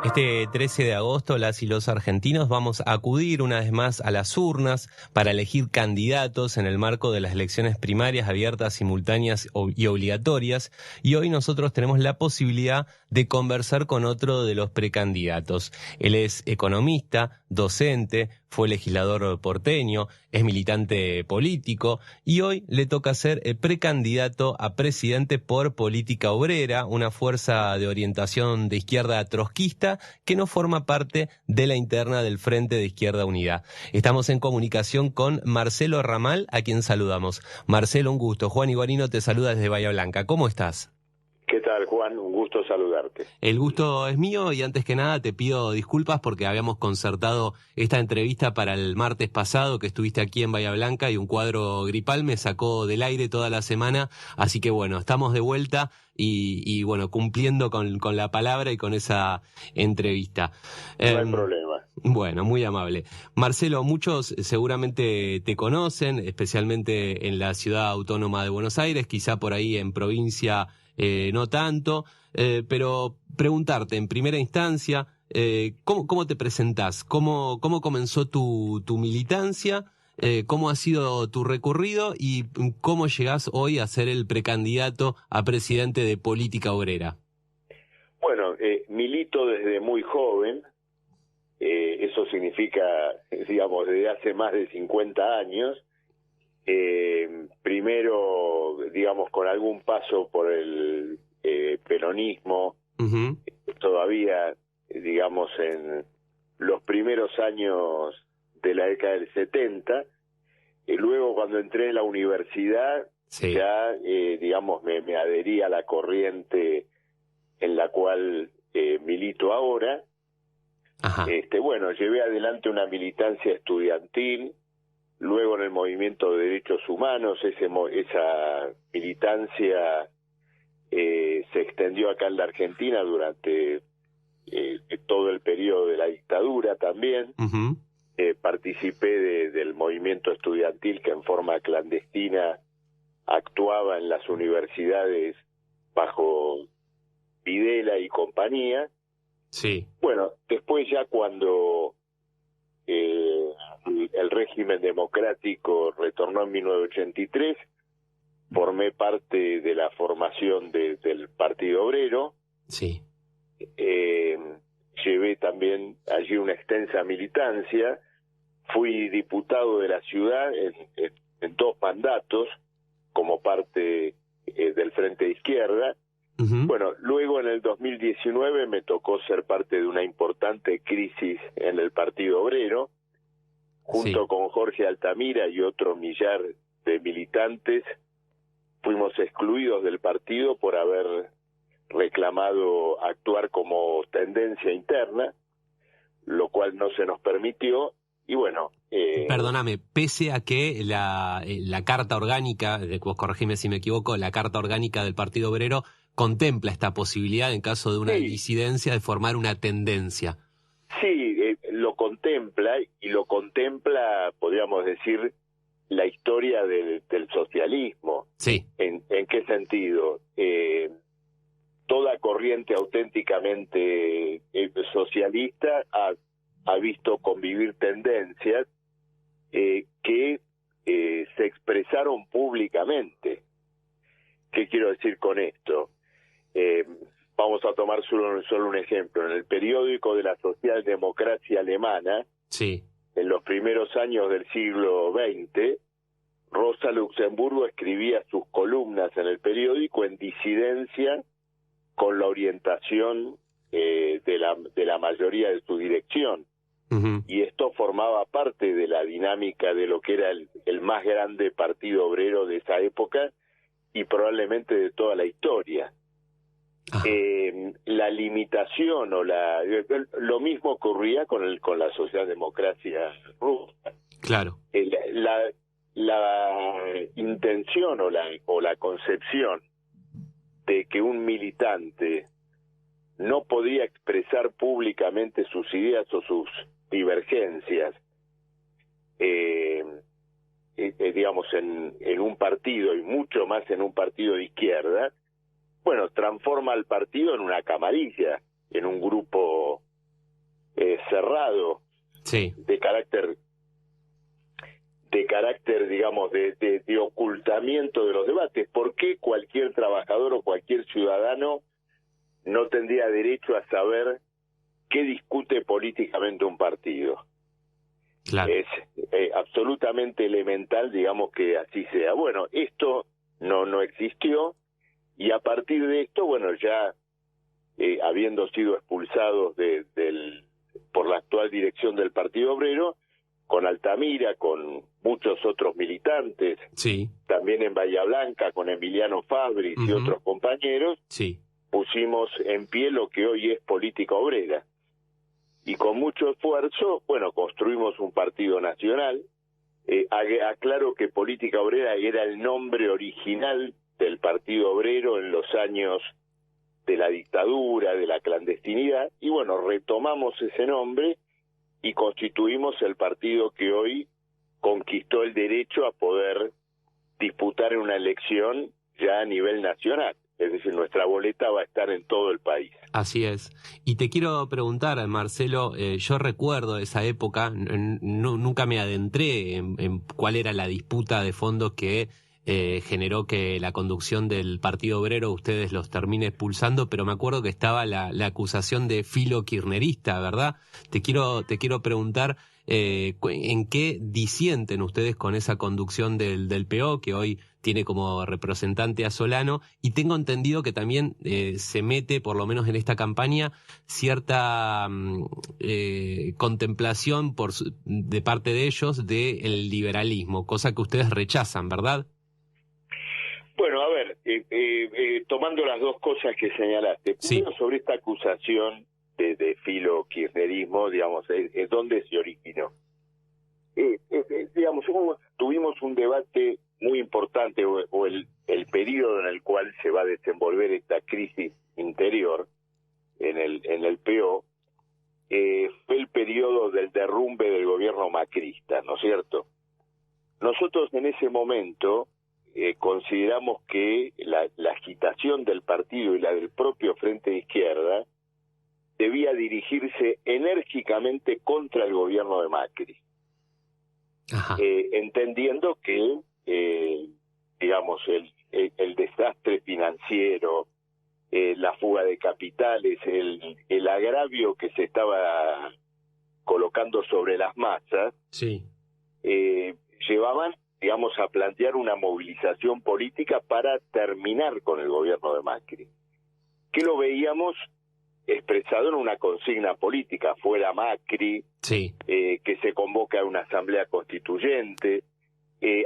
Este 13 de agosto, las y los argentinos vamos a acudir una vez más a las urnas para elegir candidatos en el marco de las elecciones primarias abiertas, simultáneas y obligatorias. Y hoy nosotros tenemos la posibilidad de conversar con otro de los precandidatos. Él es economista, docente, fue legislador porteño, es militante político y hoy le toca ser el precandidato a presidente por Política Obrera, una fuerza de orientación de izquierda trotskista que no forma parte de la interna del Frente de Izquierda Unida. Estamos en comunicación con Marcelo Ramal, a quien saludamos. Marcelo, un gusto. Juan Iguarino te saluda desde Bahía Blanca. ¿Cómo estás? ¿Qué tal, Juan? Un gusto saludarte. El gusto es mío y antes que nada te pido disculpas porque habíamos concertado esta entrevista para el martes pasado que estuviste aquí en Bahía Blanca y un cuadro gripal me sacó del aire toda la semana, así que bueno, estamos de vuelta y bueno, cumpliendo con la palabra y con esa entrevista. No hay problema. Bueno, muy amable. Marcelo, muchos seguramente te conocen, especialmente en la ciudad autónoma de Buenos Aires, quizá por ahí en provincia no tanto, pero preguntarte en primera instancia, ¿cómo te presentás? ¿Cómo comenzó tu militancia? ¿Cómo ha sido tu recorrido? ¿Y cómo llegás hoy a ser el precandidato a presidente de Política Obrera? Bueno, milito desde muy joven. Eso significa, digamos, desde hace más de 50 años. Primero, digamos, con algún paso por el peronismo, todavía, digamos, en los primeros años de la década del 70, y luego cuando entré en la universidad, ya, digamos, me adherí a la corriente en la cual milito ahora. Bueno, llevé adelante una militancia estudiantil, luego en el movimiento de derechos humanos, esa militancia se extendió acá en la Argentina durante todo el periodo de la dictadura también. Participé del movimiento estudiantil que en forma clandestina actuaba en las universidades bajo Videla y compañía. Sí. Bueno, después ya cuando el régimen democrático retornó en 1983, formé parte de la formación del Partido Obrero. Sí. Llevé también allí una extensa militancia. Fui diputado de la ciudad en 2 mandatos como parte del Frente de Izquierda. Bueno, luego en el 2019 me tocó ser parte de una importante crisis en el Partido Obrero, junto con Jorge Altamira y otro millar de militantes. Fuimos excluidos del partido por haber reclamado actuar como tendencia interna, lo cual no se nos permitió. Y bueno... Perdóname, pese a que la Carta Orgánica, vos corregime si me equivoco, la Carta Orgánica del Partido Obrero contempla esta posibilidad en caso de una disidencia de formar una tendencia. Sí, lo contempla y lo contempla, podríamos decir, la historia del socialismo. Sí. ¿En qué sentido? Toda corriente auténticamente socialista ha visto convivir tendencias que se expresaron públicamente. ¿Qué quiero decir con esto? Vamos a tomar solo un ejemplo. En el periódico de la socialdemocracia alemana, en los primeros años del siglo XX, Rosa Luxemburgo escribía sus columnas en el periódico en disidencia con la orientación de la mayoría de su dirección. Y esto formaba parte de la dinámica de lo que era el más grande partido obrero de esa época y probablemente de toda la historia. La limitación o lo mismo ocurría con la socialdemocracia rusa. Claro. La intención o la concepción de que un militante no podía expresar públicamente sus ideas o sus divergencias, digamos, en un partido y mucho más en un partido de izquierda, bueno, transforma al partido en una camarilla, en un grupo privado, Sí. de carácter, digamos, de ocultamiento de los debates. ¿Por qué cualquier trabajador o cualquier ciudadano no tendría derecho a saber qué discute políticamente un partido? Claro. Es absolutamente elemental, digamos, que así sea. Bueno, esto no existió, y a partir de esto, bueno, ya habiendo sido expulsados por la actual dirección del Partido Obrero, con Altamira, con muchos otros militantes, Sí. también en Bahía Blanca, con Emiliano Fabris y otros compañeros, Sí. pusimos en pie lo que hoy es Política Obrera. Y con mucho esfuerzo, bueno, construimos un partido nacional. Aclaro que Política Obrera era el nombre original del Partido Obrero en los años de la dictadura, de la clandestinidad, y bueno, retomamos ese nombre y constituimos el partido que hoy conquistó el derecho a poder disputar en una elección ya a nivel nacional. Es decir, nuestra boleta va a estar en todo el país. Así es. Y te quiero preguntar, Marcelo, yo recuerdo esa época, nunca me adentré en cuál era la disputa de fondo que generó que la conducción del Partido Obrero ustedes los termine expulsando, pero me acuerdo que estaba la acusación de filo kirchnerista, ¿verdad? Te quiero preguntar en qué disienten ustedes con esa conducción del PO, que hoy tiene como representante a Solano, y tengo entendido que también se mete, por lo menos en esta campaña, cierta contemplación de parte de ellos del liberalismo, cosa que ustedes rechazan, ¿verdad? Bueno, a ver, tomando las dos cosas que señalaste, primero Sí. sobre esta acusación de filo kirchnerismo, digamos, ¿dónde se originó? Digamos, tuvimos un debate muy importante, o el periodo en el cual se va a desenvolver esta crisis interior en el PO, fue el periodo del derrumbe del gobierno macrista, ¿no es cierto? Nosotros en ese momento consideramos que la agitación del partido y la del propio Frente de Izquierda debía dirigirse enérgicamente contra el gobierno de Macri. Entendiendo que, digamos, el desastre financiero, la fuga de capitales, el agravio que se estaba colocando sobre las masas, Sí. llevaban, digamos, a plantear una movilización política para terminar con el gobierno de Macri, que lo veíamos expresado en una consigna política: fuera Macri, Sí. que se convoca a una asamblea constituyente.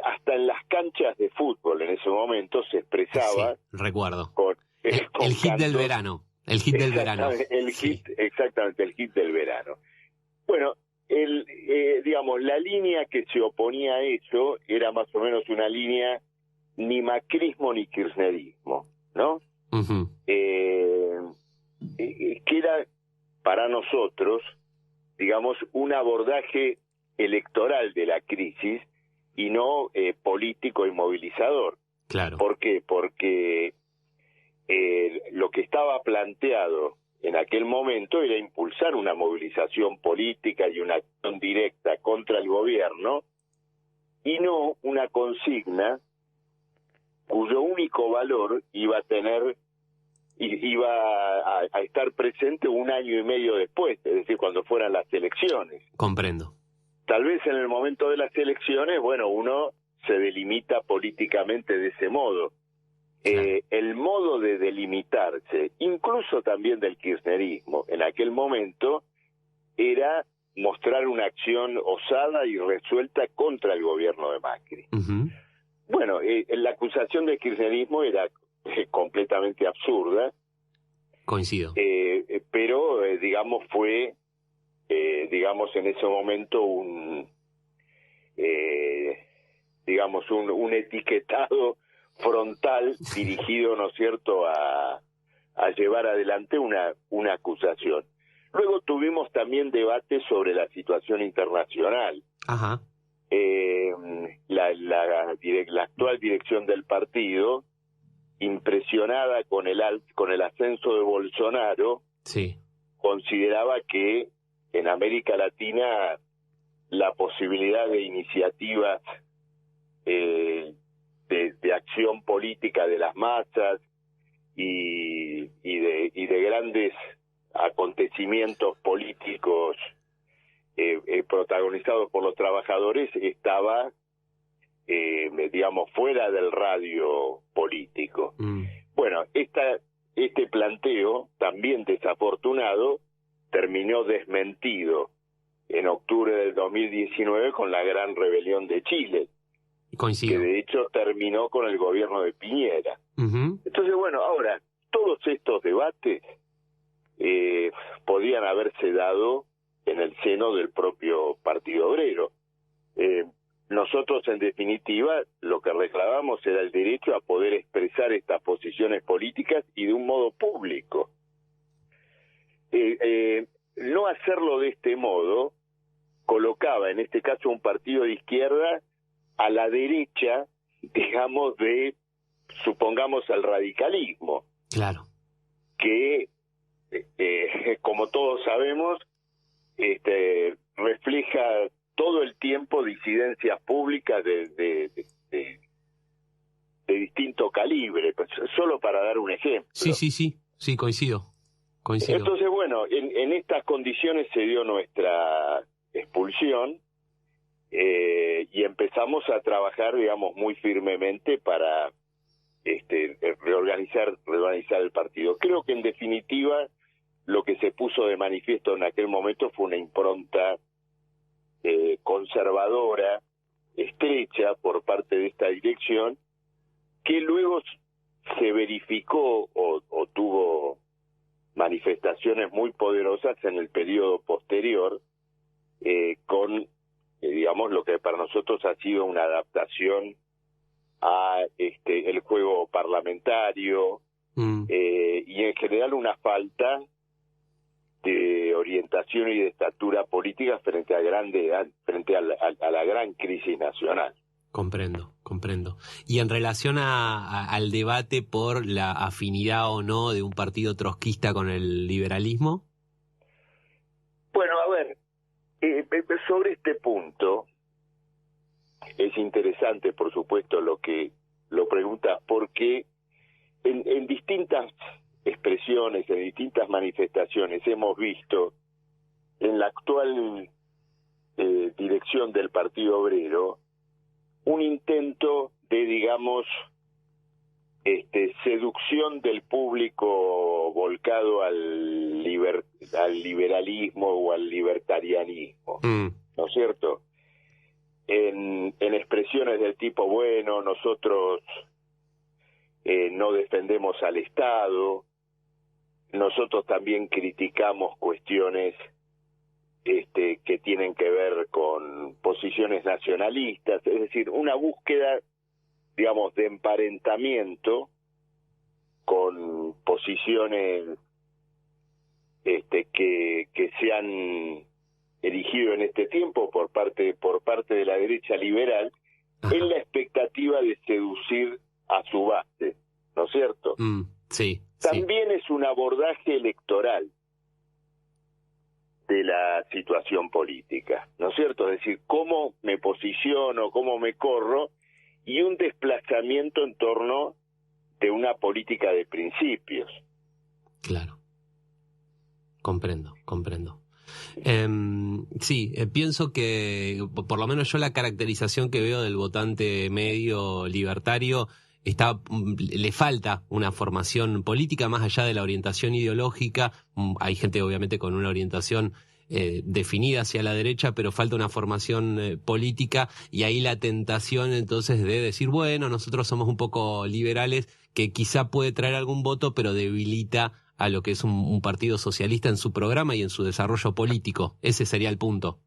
Hasta en las canchas de fútbol en ese momento se expresaba. Sí, recuerdo. Con El hit cantos. del verano. El hit del verano. Exactamente, el hit del verano. Bueno, digamos, la línea que se oponía a eso era más o menos una línea ni macrismo ni kirchnerismo, ¿no? Uh-huh. Que era para nosotros, digamos, un abordaje electoral de la crisis y no político y movilizador. Claro. ¿Por qué? Porque lo que estaba planteado en aquel momento era impulsar una movilización política y una acción directa contra el gobierno, y no una consigna cuyo único valor iba a estar presente un año y medio después, es decir, cuando fueran las elecciones. Comprendo. Tal vez en el momento de las elecciones, bueno, uno se delimita políticamente de ese modo. Claro. El modo de delimitarse, incluso también del kirchnerismo, en aquel momento, era mostrar una acción osada y resuelta contra el gobierno de Macri. Uh-huh. Bueno, la acusación del kirchnerismo era completamente absurda. Coincido. Pero, digamos, fue, digamos, en ese momento un etiquetado frontal dirigido, ¿no es cierto?, a llevar adelante una acusación. Luego tuvimos también debates sobre la situación internacional. Ajá. La actual dirección del partido, impresionada con el ascenso de Bolsonaro, sí, consideraba que en América Latina la posibilidad de iniciativas de acción política de las masas y de grandes acontecimientos políticos protagonizados por los trabajadores estaba, digamos, fuera del radio político. Bueno, este planteo, también desafortunado, terminó desmentido en octubre del 2019 con la gran rebelión de Chile. Coincido. Que de hecho terminó con el gobierno de Piñera. Entonces, bueno, ahora, todos estos debates podían haberse dado en el seno del propio Partido Obrero. Nosotros, en definitiva, lo que reclamamos era el derecho a poder expresar estas posiciones políticas y de un modo público. No hacerlo de este modo colocaba, en este caso, un partido de izquierda a la derecha, digamos, de, supongamos, al radicalismo. Claro. Que, como todos sabemos, refleja todo el tiempo disidencias públicas de distinto calibre, solo para dar un ejemplo. Sí, coincido. Entonces, bueno, en estas condiciones se dio nuestra expulsión, y empezamos a trabajar, digamos, muy firmemente para reorganizar el partido. Creo que, en definitiva, lo que se puso de manifiesto en aquel momento fue una impronta conservadora, estrecha, por parte de esta dirección, que luego se verificó o tuvo manifestaciones muy poderosas en el periodo posterior, con digamos, lo que para nosotros ha sido una adaptación a el juego parlamentario, y en general una falta de orientación y de estatura política frente a la gran crisis nacional. Comprendo. Y en relación al debate por la afinidad o no de un partido trotskista con el liberalismo. Bueno, a ver, sobre este punto es interesante, por supuesto, lo que lo preguntas, porque en distintas expresiones, en distintas manifestaciones hemos visto en la actual dirección del Partido Obrero un intento de, digamos, seducción del público volcado al liberalismo o al libertarianismo, ¿no es cierto? En expresiones del tipo, bueno, nosotros no defendemos al Estado, nosotros también criticamos cuestiones que tienen que ver con posiciones nacionalistas, es decir, una búsqueda, digamos, de emparentamiento con posiciones que se han erigido en este tiempo por parte de la derecha liberal, en la expectativa de seducir a su base, ¿no es cierto? Sí. También es un abordaje electoral de la situación política, ¿no es cierto? Es decir, cómo me posiciono, cómo me corro, y un desplazamiento en torno de una política de principios. Claro. Comprendo. Pienso que, por lo menos yo, la caracterización que veo del votante medio libertario le falta una formación política más allá de la orientación ideológica. Hay gente, obviamente, con una orientación definida hacia la derecha, pero falta una formación política, y ahí la tentación entonces de decir, bueno, nosotros somos un poco liberales, que quizá puede traer algún voto, pero debilita a lo que es un partido socialista en su programa y en su desarrollo político. Ese sería el punto.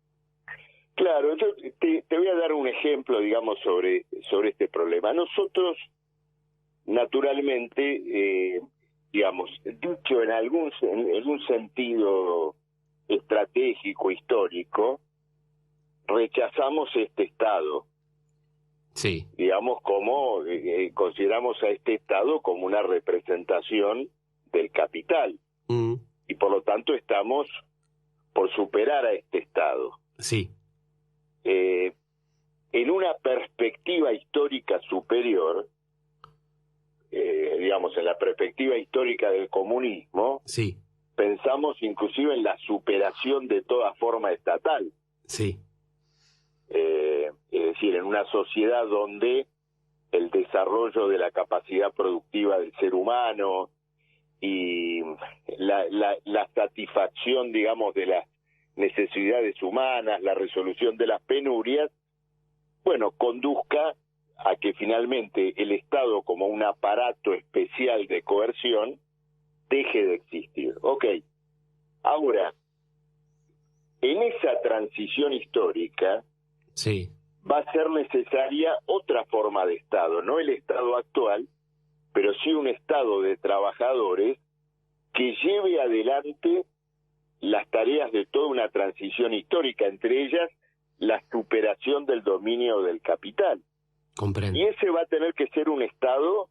Claro, yo te voy a dar un ejemplo, digamos, sobre este problema. Nosotros, naturalmente, digamos, dicho en un sentido estratégico, histórico, rechazamos este Estado. Sí. Digamos, como consideramos a este Estado como una representación del capital, y por lo tanto estamos por superar a este Estado. Sí. En una perspectiva histórica superior, digamos, en la perspectiva histórica del comunismo, Sí. pensamos inclusive en la superación de toda forma estatal. Sí. Es decir, en una sociedad donde el desarrollo de la capacidad productiva del ser humano y la satisfacción, digamos, de las necesidades humanas, la resolución de las penurias, bueno, conduzca a que finalmente el Estado como un aparato especial de coerción deje de existir. Ok, ahora, en esa transición histórica Sí. va a ser necesaria otra forma de Estado, no el Estado actual, pero sí un Estado de trabajadores que lleve adelante las tareas de toda una transición histórica, entre ellas la superación del dominio del capital. Comprendo. Y ese va a tener que ser un Estado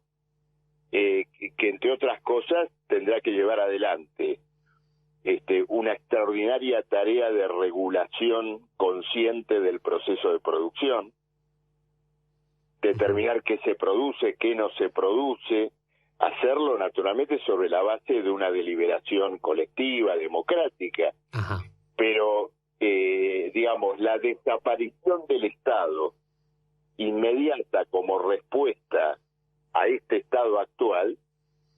que entre otras cosas tendrá que llevar adelante una extraordinaria tarea de regulación consciente del proceso de producción, determinar qué se produce, qué no se produce, hacerlo naturalmente sobre la base de una deliberación colectiva, democrática. Ajá. Pero, digamos, la desaparición del Estado inmediata como respuesta a este Estado actual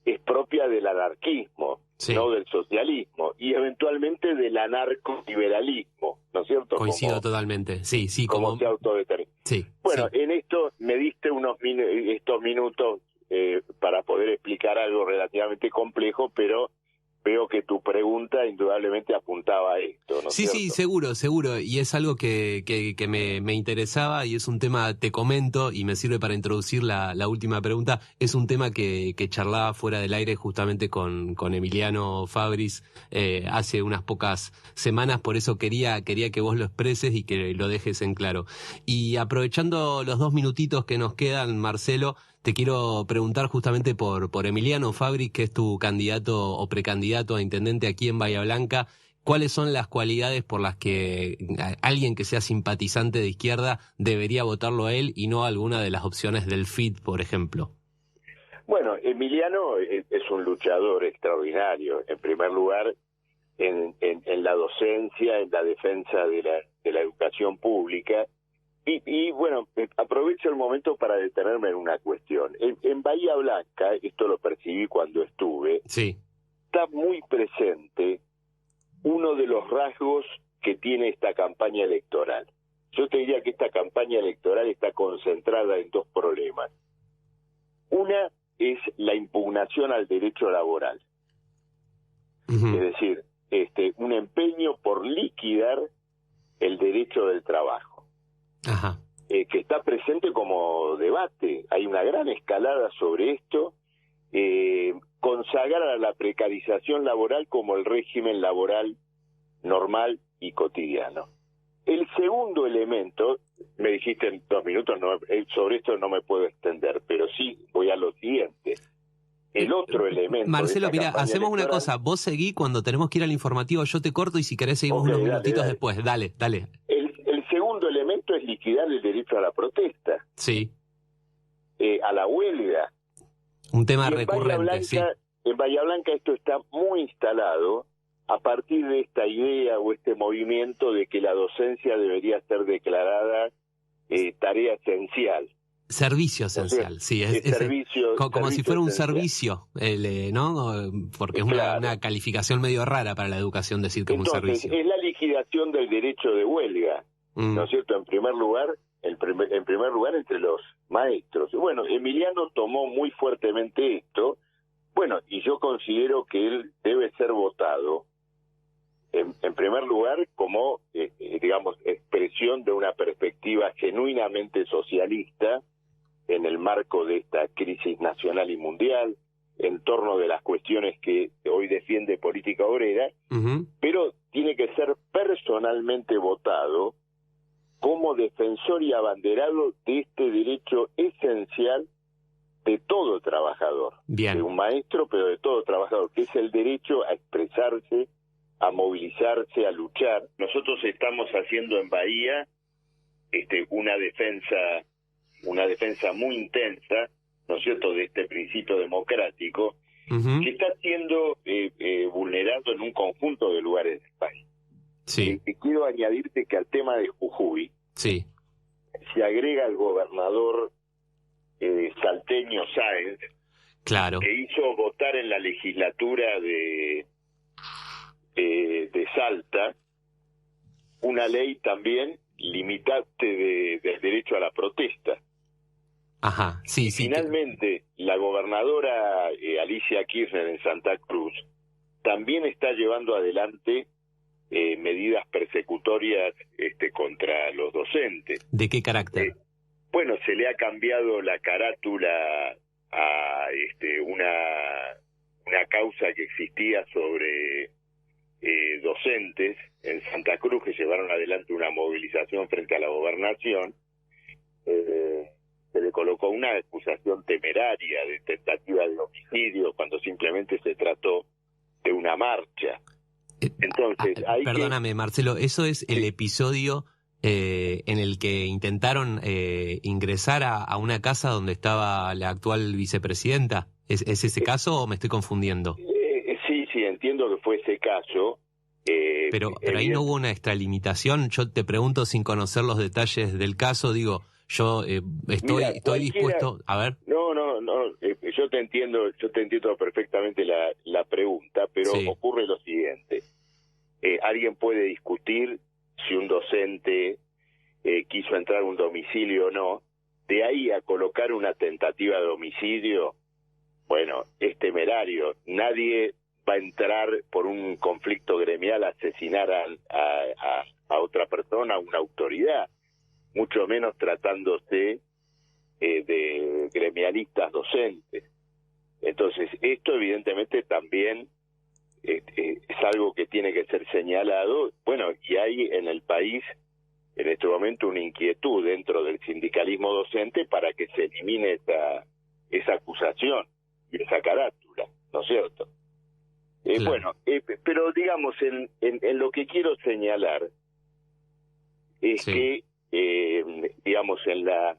es propia del anarquismo, Sí. no del socialismo, y eventualmente del anarcoliberalismo, ¿no es cierto? Coincido totalmente. Sí, sí, como se autodetermina. Sí. Bueno, sí. en esto me diste estos minutos para poder explicar algo relativamente complejo, pero veo que tu pregunta indudablemente apuntaba a esto, ¿no es Sí, cierto? sí, seguro, y es algo que me interesaba y es un tema, te comento, y me sirve para introducir la última pregunta, es un tema que charlaba fuera del aire justamente con Emiliano Fabris hace unas pocas semanas, por eso quería que vos lo expreses y que lo dejes en claro. Y aprovechando los 2 minutitos que nos quedan, Marcelo, te quiero preguntar justamente por Emiliano Fabris, que es tu candidato o precandidato a intendente aquí en Bahía Blanca. ¿Cuáles son las cualidades por las que alguien que sea simpatizante de izquierda debería votarlo a él y no a alguna de las opciones del FIT, por ejemplo? Bueno, Emiliano es un luchador extraordinario. En primer lugar, en la docencia, en la defensa de la educación pública. Y bueno, aprovecho el momento para detenerme en una cuestión. En Bahía Blanca, esto lo percibí cuando estuve, Sí. está muy presente uno de los rasgos que tiene esta campaña electoral. Yo te diría que esta campaña electoral está concentrada en 2 problemas. Una es la impugnación al derecho laboral. Uh-huh. Es decir, un empeño por liquidar el derecho del trabajo. Ajá. Que está presente como debate. Hay una gran escalada sobre esto. Consagrar a la precarización laboral como el régimen laboral normal y cotidiano. El segundo elemento, me dijiste en 2 minutos, sobre esto no me puedo extender, pero sí voy a lo siguiente. El otro elemento... Marcelo, mira, hacemos electoral, una cosa, vos seguí, cuando tenemos que ir al informativo yo te corto y si querés seguimos unos minutitos después, dale. El segundo elemento es liquidar el derecho a la protesta. Sí. A la huelga. Un tema y recurrente, sí. En Bahía Blanca esto está muy instalado a partir de esta idea o este movimiento de que la docencia debería ser declarada tarea esencial. Servicio esencial, sí. Es servicio, como si fuera un servicio, ¿no? Porque es claro. una calificación medio rara para la educación decir que Entonces, es un servicio. es la liquidación del derecho de huelga, ¿no es cierto? En primer lugar, entre los maestros. Bueno, Emiliano tomó muy fuertemente esto. Bueno, y yo considero que él debe ser votado, en primer lugar, como, digamos, expresión de una perspectiva genuinamente socialista en el marco de esta crisis nacional y mundial, en torno de las cuestiones que hoy defiende Política Obrera, pero tiene que ser personalmente votado como defensor y abanderado de este derecho esencial de todo trabajador, Bien. de un maestro, pero de todo trabajador, que es el derecho a expresarse, a movilizarse, a luchar. Nosotros estamos haciendo en Bahía una defensa muy intensa, ¿no es cierto?, de este principio democrático, que está siendo vulnerado en un conjunto de lugares del país. Sí. Quiero añadirte que al tema de Jujuy Sí. se agrega el gobernador salteño Sáenz, Claro. que hizo votar en la legislatura de Salta una ley también limitante del derecho a la protesta. Ajá, sí, sí. Finalmente, la gobernadora Alicia Kirchner en Santa Cruz también está llevando adelante medidas persecutorias contra los docentes. ¿De qué carácter? Bueno, se le ha cambiado la carátula a una causa que existía sobre docentes en Santa Cruz que llevaron adelante una movilización frente a la gobernación. Se le colocó una acusación temeraria de tentativa de homicidio cuando simplemente se trató de una marcha. Entonces, perdóname, Marcelo, ¿eso es el episodio en el que intentaron ingresar a una casa donde estaba la actual vicepresidenta? ¿Es ese caso o me estoy confundiendo? Sí, entiendo que fue ese caso. Pero ahí no hubo una extralimitación. Yo te pregunto sin conocer los detalles del caso, digo, yo estoy dispuesto a ver. No, yo te entiendo perfectamente la pregunta, pero Sí. ocurre lo siguiente. Alguien puede discutir si un docente quiso entrar a un domicilio o no. De ahí a colocar una tentativa de homicidio, bueno, es temerario. Nadie va a entrar por un conflicto gremial a asesinar a otra persona, a una autoridad, mucho menos tratándose de gremialistas docentes. Entonces, esto evidentemente también es algo que tiene que ser señalado. Bueno, y hay en el país en este momento una inquietud dentro del sindicalismo docente para que se elimine esa acusación y esa carátula, ¿no es cierto? Claro. Bueno, pero digamos, en lo que quiero señalar es que, digamos, en la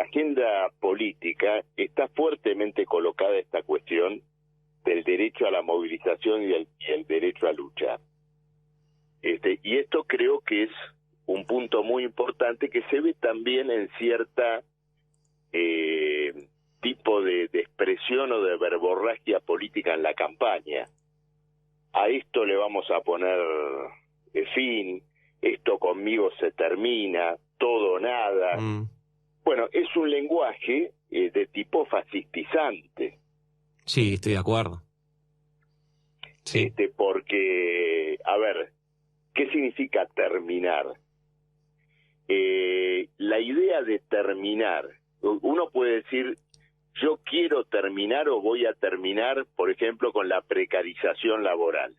agenda política está fuertemente colocada esta cuestión del derecho a la movilización y el derecho a luchar. Y esto creo que es un punto muy importante que se ve también en cierta tipo de expresión o de verborragia política en la campaña. A esto le vamos a poner fin, esto conmigo se termina, todo o nada. Bueno, es un lenguaje de tipo fascistizante. Sí, estoy de acuerdo. Sí. Porque, a ver, ¿qué significa terminar? La idea de terminar, uno puede decir, yo quiero terminar o voy a terminar, por ejemplo, con la precarización laboral.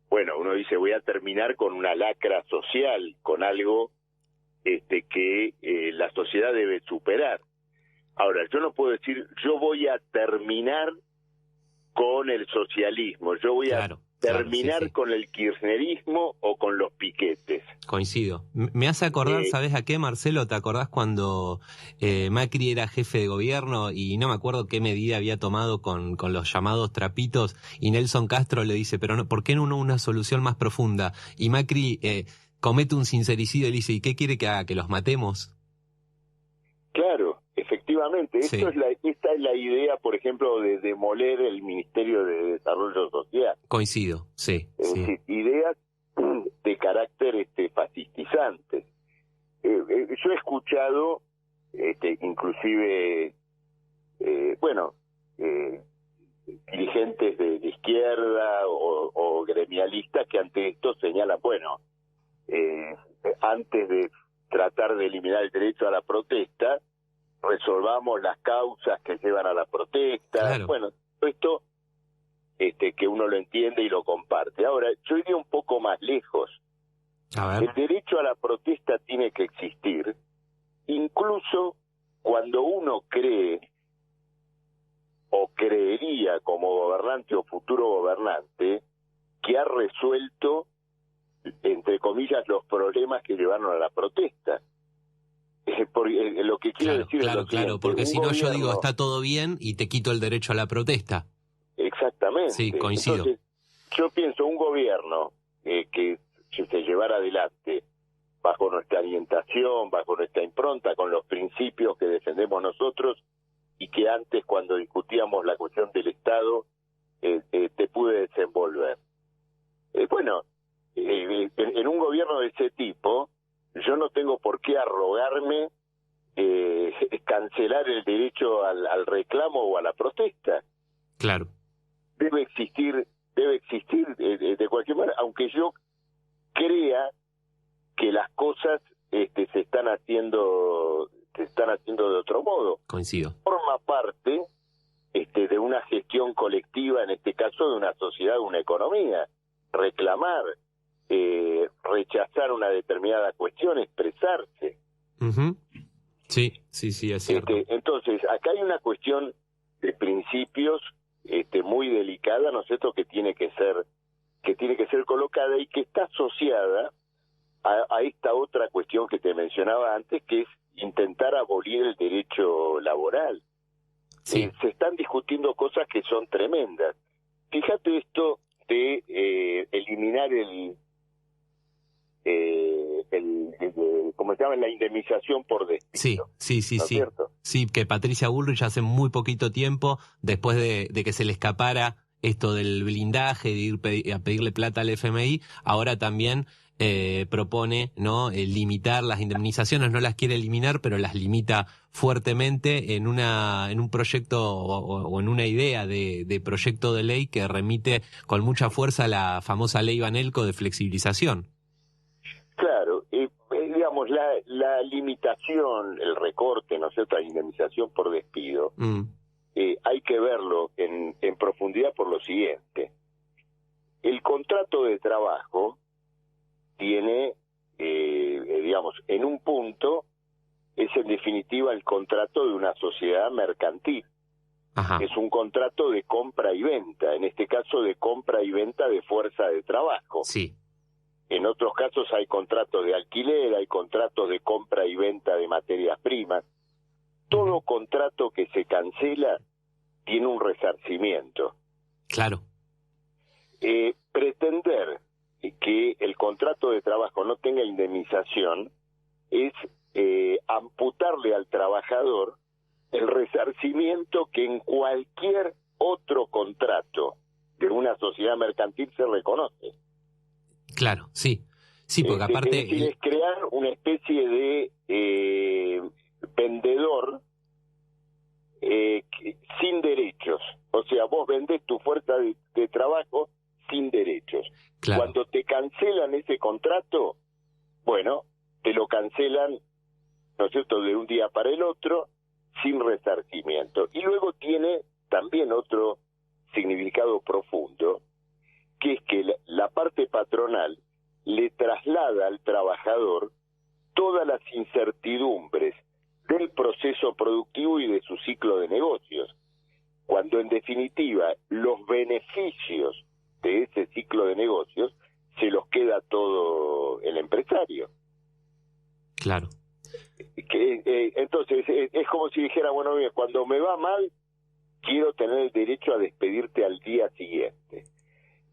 Bueno, uno dice, voy a terminar con una lacra social, con algo que la sociedad debe superar. Ahora, yo no puedo decir, yo voy a terminar con el socialismo, yo voy a terminar con el kirchnerismo o con los piquetes. Coincido. Me hace acordar, ¿sabes a qué, Marcelo? ¿Te acordás cuando Macri era jefe de gobierno y no me acuerdo qué medida había tomado con los llamados trapitos y Nelson Castro le dice, pero no, ¿por qué no una solución más profunda? Y Macri comete un sincericidio y le dice, ¿y qué quiere que haga? ¿Que los matemos? Claro, efectivamente. Sí. Esta es la idea, por ejemplo, de demoler el Ministerio de Desarrollo Social. Coincido, sí. Es decir, ideas de carácter fascistizante. Yo he escuchado, inclusive, dirigentes de izquierda o gremialistas que ante esto señalan, bueno, antes de tratar de eliminar el derecho a la protesta, resolvamos las causas que llevan a la protesta. Claro. Bueno, esto que uno lo entiende y lo comparte. Ahora, yo iría un poco más lejos. A ver. El derecho a la protesta tiene que existir, incluso cuando uno cree o creería como gobernante o futuro gobernante que ha resuelto, entre comillas, los problemas que llevaron a la protesta. Lo que quiero decir es lo siguiente, porque si no gobierno, yo digo está todo bien y te quito el derecho a la protesta. Exactamente. Sí, coincido. Entonces, yo pienso un gobierno que se llevara adelante bajo nuestra orientación, bajo nuestra impronta, con los principios que defendemos nosotros y que antes, cuando discutíamos la cuestión del Estado, te pude desenvolver. En un gobierno de ese tipo, yo no tengo por qué arrogarme cancelar el derecho al reclamo o a la protesta. Claro. Debe existir de cualquier manera, aunque yo crea que las cosas se están haciendo de otro modo. Coincido. Forma parte de una gestión colectiva, en este caso de una sociedad, de una economía. Reclamar, rechazar una determinada cuestión, expresarse. Uh-huh. Sí, es cierto. Entonces, acá hay una cuestión de principios muy delicada, ¿no es cierto?, que tiene que ser colocada y que está asociada a esta otra cuestión que te mencionaba antes, que es intentar abolir el derecho laboral. Sí. Se están discutiendo cosas que son tremendas. Fíjate esto de eliminar ¿cómo se llama? La indemnización por despido. Sí. ¿No es cierto? Sí, que Patricia Bullrich hace muy poquito tiempo, después de que se le escapara esto del blindaje, de ir a pedirle plata al FMI, ahora también propone, ¿no?, limitar las indemnizaciones. No las quiere eliminar, pero las limita fuertemente en un proyecto o en una idea de proyecto de ley que remite con mucha fuerza a la famosa ley Banelco de flexibilización. Claro, digamos, la limitación, el recorte, ¿no es cierto?, la indemnización por despido, hay que verlo en profundidad por lo siguiente. El contrato de trabajo tiene, digamos, en un punto, es en definitiva el contrato de una sociedad mercantil. Ajá. Es un contrato de compra y venta, en este caso de compra y venta de fuerza de trabajo. Sí. En otros casos hay contratos de alquiler, hay contratos de compra y venta de materias primas. Todo contrato que se cancela tiene un resarcimiento. Claro. Pretender que el contrato de trabajo no tenga indemnización es amputarle al trabajador el resarcimiento que en cualquier otro contrato de una sociedad mercantil se reconoce. Claro, sí. Sí, porque aparte... Es crear una especie de vendedor sin derechos. O sea, vos vendés tu fuerza de trabajo sin derechos. Claro. Cuando te cancelan ese contrato, bueno, te lo cancelan, ¿no es cierto?, de un día para el otro, sin resarcimiento. Y luego tiene también otro significado profundo, que es que la parte patronal le traslada al trabajador todas las incertidumbres del proceso productivo y de su ciclo de negocios, cuando en definitiva los beneficios de ese ciclo de negocios se los queda todo el empresario. Claro. Entonces es como si dijera, bueno, bien, cuando me va mal, quiero tener el derecho a despedirte al día siguiente.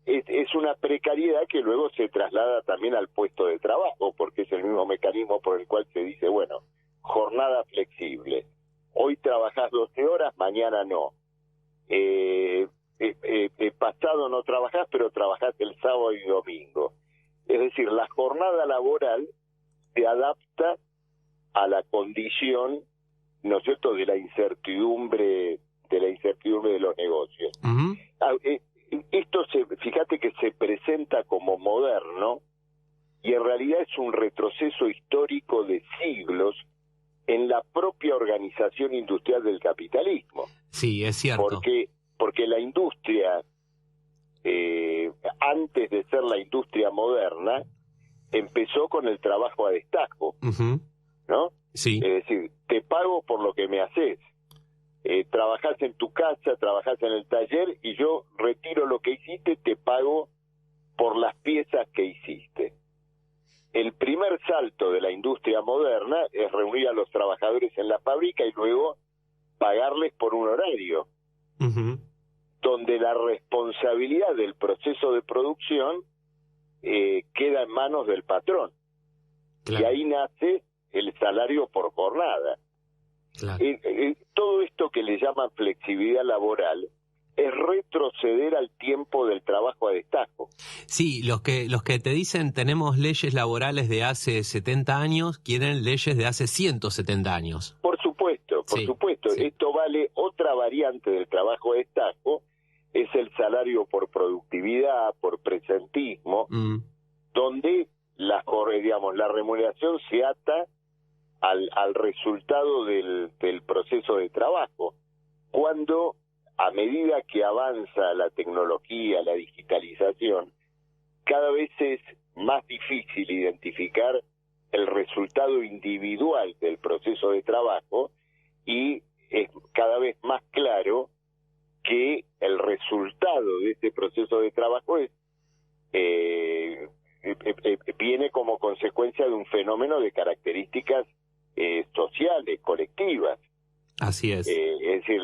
Es una precariedad que luego se traslada también al puesto de trabajo, porque es el mismo mecanismo por el cual se dice, bueno, jornada flexible. Hoy trabajás 12 horas, mañana no. Pasado no trabajás, pero trabajás el sábado y domingo. Es decir, la jornada laboral se adapta a la condición, ¿no es cierto?, de la incertidumbre de los negocios. Uh-huh. Esto fíjate que se presenta como moderno y en realidad es un retroceso histórico de siglos en la propia organización industrial del capitalismo. Sí, es cierto. Porque la industria, antes de ser la industria moderna, empezó con el trabajo a destajo, uh-huh, ¿no? Sí. Es decir, te pago por lo que me haces. Trabajás en tu casa, trabajás en el taller y yo retiro lo que hiciste, te pago por las piezas que hiciste. El primer salto de la industria moderna es reunir a los trabajadores en la fábrica y luego pagarles por un horario, donde la responsabilidad del proceso de producción queda en manos del patrón. Claro. Y ahí nace el salario por jornada. Claro. Todo esto que le llaman flexibilidad laboral es retroceder al tiempo del trabajo a destajo. Sí, los que te dicen tenemos leyes laborales de hace 70 años, quieren leyes de hace 170 años. Por supuesto. Sí. Esto vale otra variante del trabajo a destajo, es el salario por productividad, por presentismo, donde la remuneración se ata al resultado del proceso de trabajo. Cuando a medida que avanza la tecnología, la digitalización, cada vez es más difícil identificar el resultado individual del proceso de trabajo y es cada vez más claro que el resultado de este proceso de trabajo viene como consecuencia de un fenómeno de características sociales, colectivas. Así es. Es decir,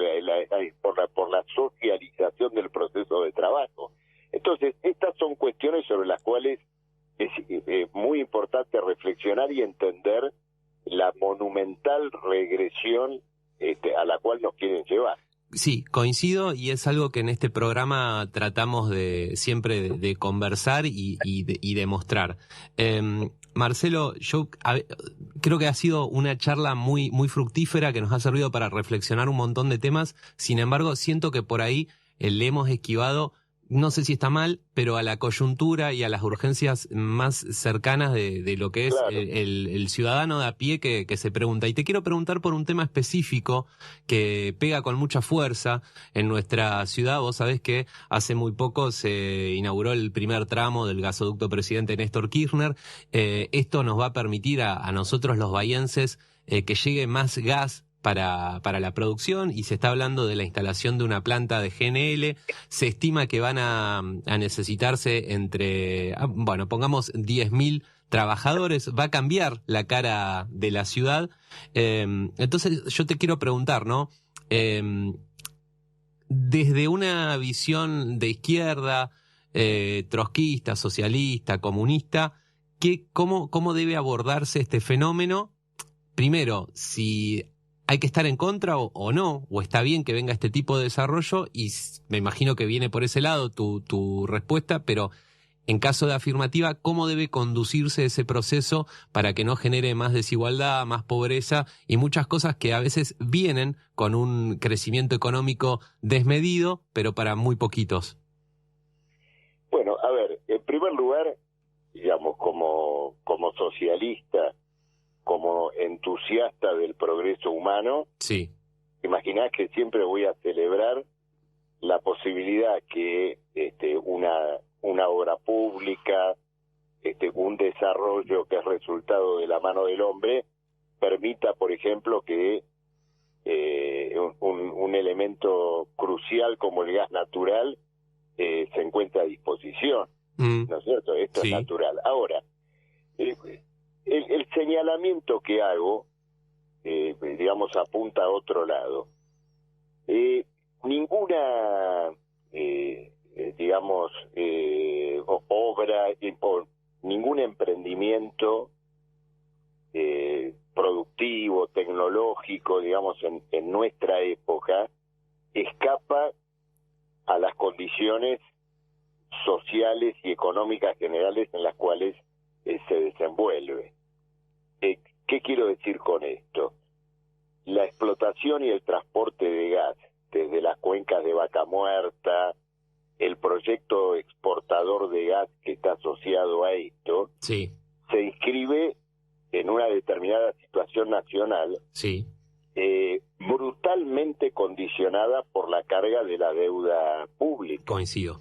por la socialización del proceso de trabajo. Entonces, estas son cuestiones sobre las cuales es muy importante reflexionar y entender la monumental regresión a la cual nos quieren llevar. Sí, coincido, y es algo que en este programa tratamos siempre de conversar y de mostrar. Marcelo, yo creo que ha sido una charla muy, muy fructífera que nos ha servido para reflexionar un montón de temas. Sin embargo, siento que por ahí le hemos esquivado, no sé si está mal, pero a la coyuntura y a las urgencias más cercanas de lo que es claro. el ciudadano de a pie que se pregunta. Y te quiero preguntar por un tema específico que pega con mucha fuerza en nuestra ciudad. Vos sabés que hace muy poco se inauguró el primer tramo del gasoducto Presidente Néstor Kirchner. Esto nos va a permitir a nosotros los bahienses que llegue más gas para la producción, y se está hablando de la instalación de una planta de GNL. Se estima que van a necesitarse pongamos 10.000 trabajadores. Va a cambiar la cara de la ciudad. Entonces yo te quiero preguntar, ¿no? Desde una visión de izquierda, trotskista, socialista, comunista, ¿cómo debe abordarse este fenómeno? Primero, si hay que estar en contra o no, o está bien que venga este tipo de desarrollo, y me imagino que viene por ese lado tu respuesta, pero en caso de afirmativa, ¿cómo debe conducirse ese proceso para que no genere más desigualdad, más pobreza y muchas cosas que a veces vienen con un crecimiento económico desmedido, pero para muy poquitos? Bueno, a ver, en primer lugar, digamos, como socialista, como entusiasta del progreso humano, sí. Imaginás que siempre voy a celebrar la posibilidad que una obra pública, un desarrollo que es resultado de la mano del hombre, permita, por ejemplo, que un elemento crucial como el gas natural se encuentre a disposición, ¿no es cierto? Esto sí. Es natural. Ahora, el señalamiento que hago, digamos, apunta a otro lado. Ninguna, obra, ningún emprendimiento productivo, tecnológico, digamos, en nuestra época, escapa a las condiciones sociales y económicas generales en las cuales se desenvuelve. ¿Qué quiero decir con esto? La explotación y el transporte de gas desde las cuencas de Vaca Muerta, el proyecto exportador de gas que está asociado a esto, sí. Se inscribe en una determinada situación nacional, sí. Brutalmente condicionada por la carga de la deuda pública. Coincido.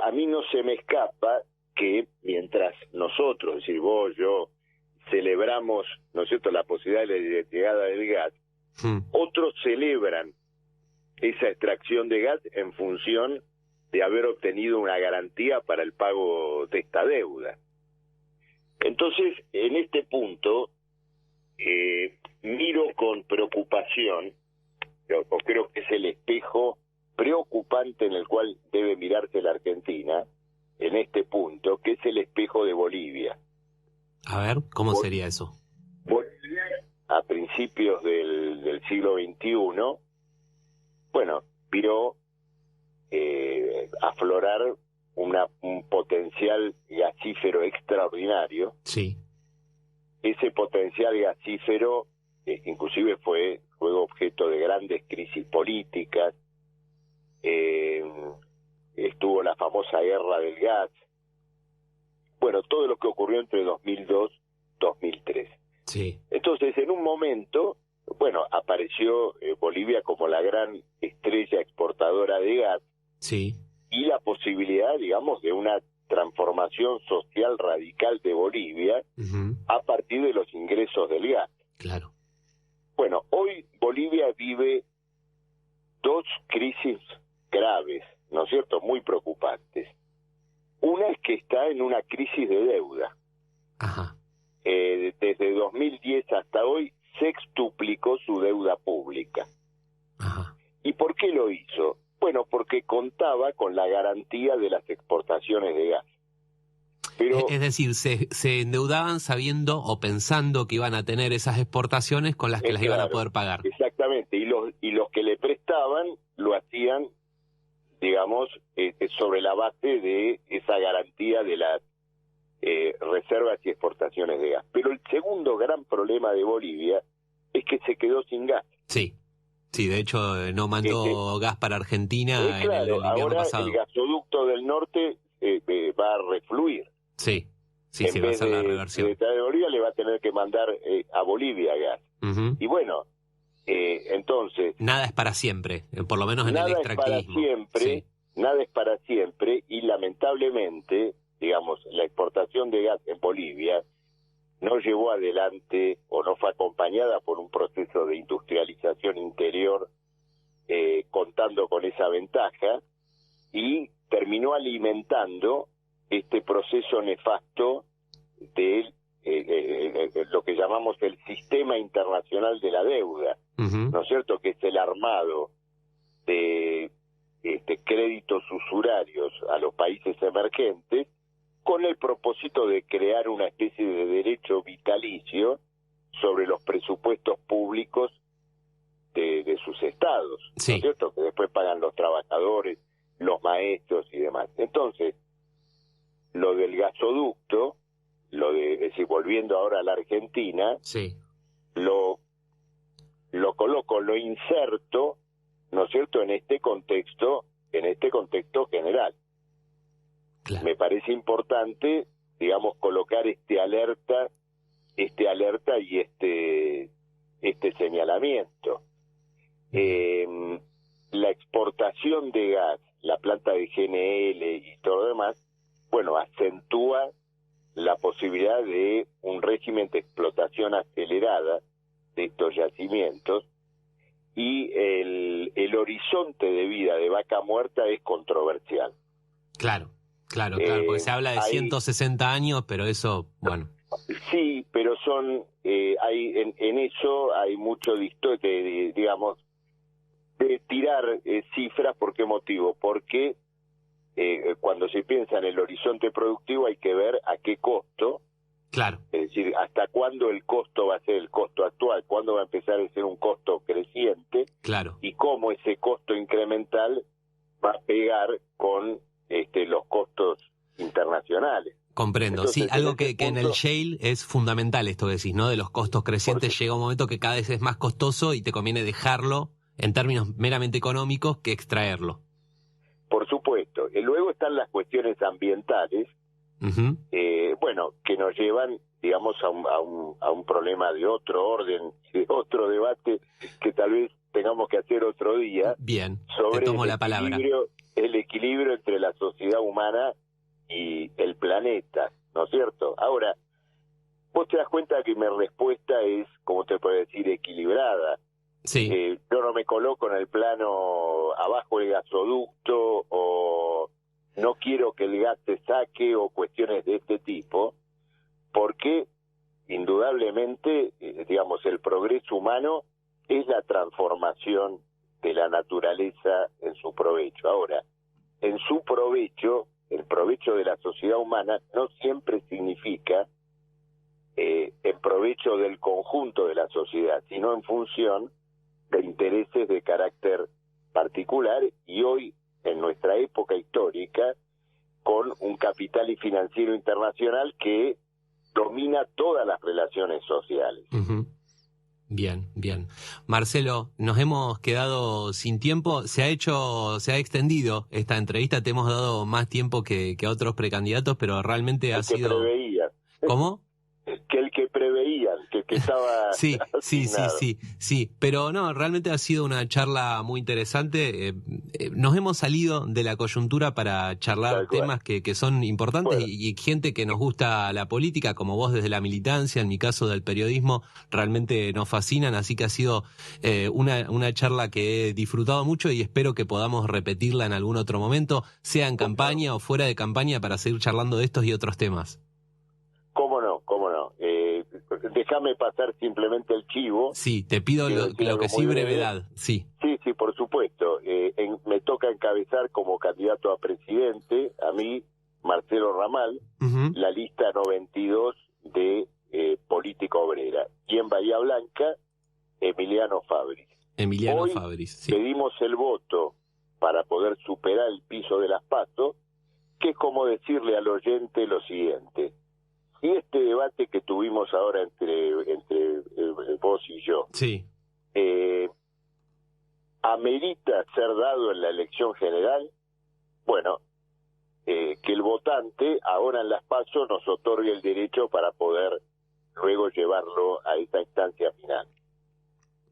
A mí no se me escapa que mientras nosotros, es decir, vos, yo, celebramos, ¿no es cierto?, la posibilidad de la llegada del gas, otros celebran esa extracción de gas en función de haber obtenido una garantía para el pago de esta deuda. Entonces, en este punto, miro con preocupación, o creo que es el espejo preocupante en el cual debe mirarse la Argentina, en este punto, que es el espejo de Bolivia. A ver, ¿cómo sería eso? Bolivia, a principios del siglo XXI, bueno, vio aflorar un potencial gasífero extraordinario. Sí. Ese potencial gasífero inclusive fue objeto de grandes crisis políticas, estuvo la famosa guerra del gas, bueno, todo lo que ocurrió entre 2002 y 2003. Sí. Entonces, en un momento, bueno, apareció Bolivia como la gran estrella exportadora de gas. Sí. Y la posibilidad, digamos, de una transformación social radical de Bolivia a partir de los ingresos del gas. Claro. Bueno, hoy Bolivia vive dos crisis graves, ¿no es cierto?, muy preocupantes. Una es que está en una crisis de deuda. Ajá. Desde 2010 hasta hoy sextuplicó su deuda pública. Ajá. ¿Y por qué lo hizo? Bueno, porque contaba con la garantía de las exportaciones de gas. Pero, es decir, se endeudaban sabiendo o pensando que iban a tener esas exportaciones con las que las iban a poder pagar. Exactamente, y los que le prestaban lo hacían, digamos, sobre la base de esa garantía de las reservas y exportaciones de gas. Pero el segundo gran problema de Bolivia es que se quedó sin gas. Sí. Sí, de hecho no mandó gas para Argentina en el invierno ahora pasado. El gasoducto del norte va a refluir. Sí, sí, va a ser la reversión. De Bolivia le va a tener que mandar a Bolivia gas. Y bueno, entonces... Nada es para siempre, por lo menos en el extractivismo. Nada es para siempre y lamentablemente, digamos, la exportación de gas en Bolivia no llevó adelante o no fue acompañada por un proceso de industrialización interior contando con esa ventaja y terminó alimentando este proceso nefasto de lo que llamamos el sistema internacional de la deuda, ¿no es cierto?, que es el armado de créditos usurarios a los países emergentes con el propósito de crear una especie de derecho vitalicio sobre los presupuestos públicos de sus estados, ¿no es cierto?, que después pagan los trabajadores, los maestros y demás. Entonces, lo del gasoducto, es decir, volviendo ahora a la Argentina, lo coloco, lo inserto, ¿no es cierto?, en este contexto general. Claro. Me parece importante, digamos, colocar este alerta y este señalamiento. La exportación de gas, la planta de GNL y todo lo demás, bueno, acentúa la posibilidad de un régimen de explotación acelerada de estos yacimientos y el horizonte de vida de Vaca Muerta es controversial. Claro, porque se habla de 160 años, pero eso, bueno. Sí, pero son, en eso hay mucho digamos, de tirar cifras. ¿Por qué motivo? Porque cuando se piensa en el horizonte productivo hay que ver a qué costo. Claro. Es decir, hasta cuándo el costo va a ser el costo actual, cuándo va a empezar a ser un costo creciente. Claro. Y cómo ese costo incremental va a pegar con los costos internacionales. Comprendo. Entonces, sí, algo que punto, en el shale es fundamental esto que decís, ¿no? De los costos crecientes llega un momento que cada vez es más costoso y te conviene dejarlo en términos meramente económicos que extraerlo. Por supuesto. Y luego están las cuestiones ambientales, bueno, que nos llevan, digamos, a un problema de otro orden, de otro debate que tal vez tengamos que hacer otro día. Bien, sobre te tomo la palabra. El equilibrio entre la sociedad humana y el planeta, ¿no es cierto? Ahora, vos te das cuenta que mi respuesta es, como te puedo decir, equilibrada. Sí. Yo no me coloco en el plano abajo del gasoducto o no quiero que el gas se saque o cuestiones de este tipo, porque indudablemente, digamos, el progreso humano es la transformación de la naturaleza en su provecho. Ahora, en su provecho, el provecho de la sociedad humana no siempre significa en provecho del conjunto de la sociedad, sino en función de intereses de carácter particular, y hoy, en nuestra época histórica, con un capital y financiero internacional que domina todas las relaciones sociales. Uh-huh. Bien, bien. Marcelo, nos hemos quedado sin tiempo. Se ha extendido esta entrevista. Te hemos dado más tiempo que a otros precandidatos, pero realmente ha sido... Preveían. ¿Cómo? Que el que preveían, que estaba sí, asignado. sí. Pero no, realmente ha sido una charla muy interesante. Nos hemos salido de la coyuntura para charlar temas que son importantes, bueno, y gente que nos gusta la política, como vos desde la militancia, en mi caso del periodismo, realmente nos fascinan. Así que ha sido una charla que he disfrutado mucho y espero que podamos repetirla en algún otro momento, sea en campaña o fuera de campaña, para seguir charlando de estos y otros temas. ¿Cómo no? Déjame pasar simplemente el chivo. Sí, te pido lo que sí, brevedad. Sí, por supuesto. Me toca encabezar como candidato a presidente, a mí, Marcelo Ramal, uh-huh, la lista 92 de Política Obrera. Y en Bahía Blanca, Emiliano Fabris. Hoy sí. Pedimos el voto para poder superar el piso de las PASO, que es como decirle al oyente lo siguiente. Y este debate que tuvimos ahora entre vos y yo, sí, ¿amerita ser dado en la elección general? Bueno, que el votante ahora en las PASO nos otorgue el derecho para poder luego llevarlo a esta instancia final.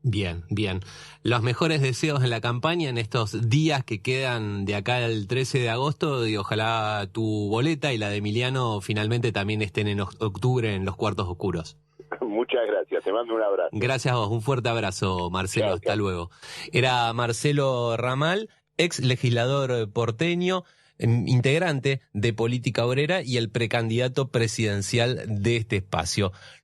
Bien, bien. Los mejores deseos en la campaña en estos días que quedan de acá al 13 de agosto, y ojalá tu boleta y la de Emiliano finalmente también estén en octubre en los cuartos oscuros. Muchas gracias, te mando un abrazo. Gracias a vos, un fuerte abrazo, Marcelo, chao, hasta luego. Era Marcelo Ramal, ex legislador porteño, integrante de Política Obrera y el precandidato presidencial de este espacio.